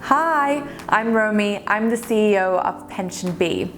Hi, I'm Romi. I'm the CEO of PensionBee.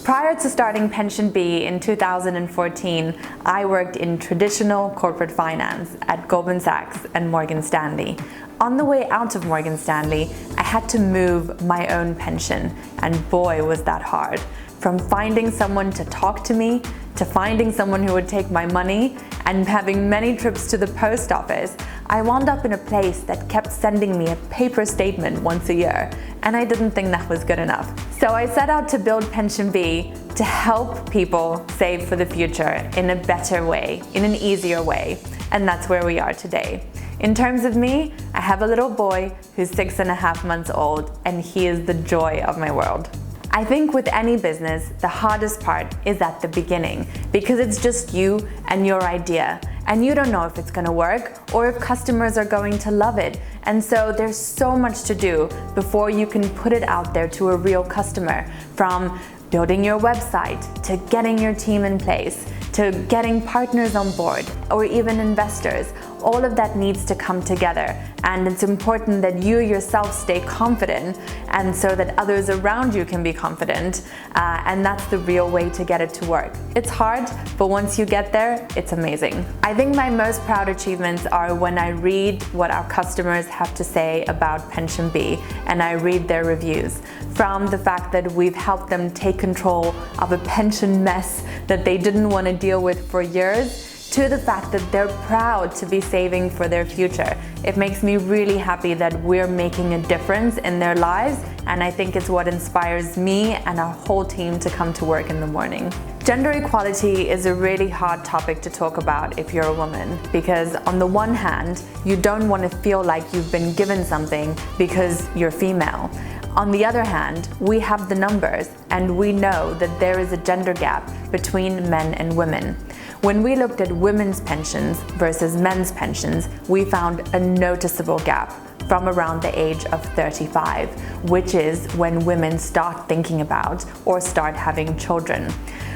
Prior to starting PensionBee in 2014, I worked in traditional corporate finance at Goldman Sachs and Morgan Stanley. On the way out of Morgan Stanley, I had to move my own pension, and boy was that hard. From finding someone to talk to me, to finding someone who would take my money, and having many trips to the post office, I wound up in a place that kept sending me a paper statement once a year, and I didn't think that was good enough. So I set out to build PensionBee to help people save for the future in a better way, in an easier way, and that's where we are today. In terms of me, I have a little boy who's 6.5 months old, and he is the joy of my world. I think with any business, the hardest part is at the beginning, because it's just you and your idea, and you don't know if it's gonna work or if customers are going to love it. And so there's so much to do before you can put it out there to a real customer, from building your website, to getting your team in place, to getting partners on board, or even investors. All of that needs to come together, and it's important that you yourself stay confident, and so that others around you can be confident, and that's the real way to get it to work. It's hard, but once you get there, it's amazing. I think my most proud achievements are when I read what our customers have to say about PensionBee, and I read their reviews. From the fact that we've helped them take control of a pension mess that they didn't want to deal with for years, to the fact that they're proud to be saving for their future. It makes me really happy that we're making a difference in their lives, and I think it's what inspires me and our whole team to come to work in the morning. Gender equality is a really hard topic to talk about if you're a woman, because on the one hand, you don't want to feel like you've been given something because you're female. On the other hand, we have the numbers, and we know that there is a gender gap between men and women. When we looked at women's pensions versus men's pensions, we found a noticeable gap from around the age of 35, which is when women start thinking about or start having children.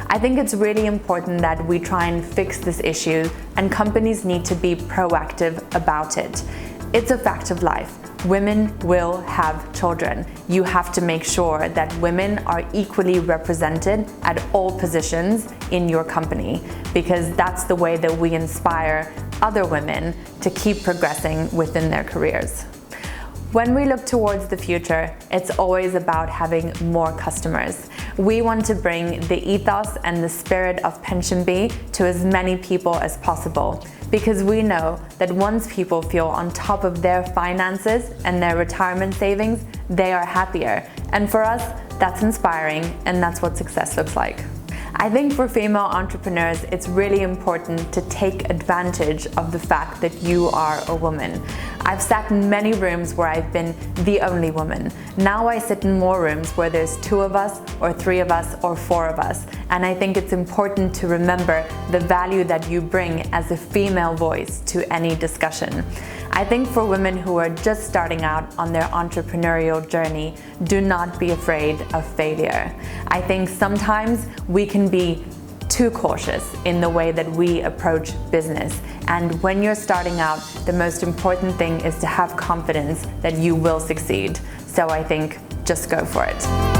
I think it's really important that we try and fix this issue, and companies need to be proactive about it. It's a fact of life. Women will have children. You have to make sure that women are equally represented at all positions in your company, because that's the way that we inspire other women to keep progressing within their careers. When we look towards the future, it's always about having more customers. We want to bring the ethos and the spirit of PensionBee to as many people as possible, because we know that once people feel on top of their finances and their retirement savings, they are happier. And for us, that's inspiring, and that's what success looks like. I think for female entrepreneurs, it's really important to take advantage of the fact that you are a woman. I've sat in many rooms where I've been the only woman. Now I sit in more rooms where there's 2 of us, or 3 of us, or 4 of us. And I think it's important to remember the value that you bring as a female voice to any discussion. I think for women who are just starting out on their entrepreneurial journey, do not be afraid of failure. I think sometimes we can be too cautious in the way that we approach business. And when you're starting out, the most important thing is to have confidence that you will succeed. So I think just go for it.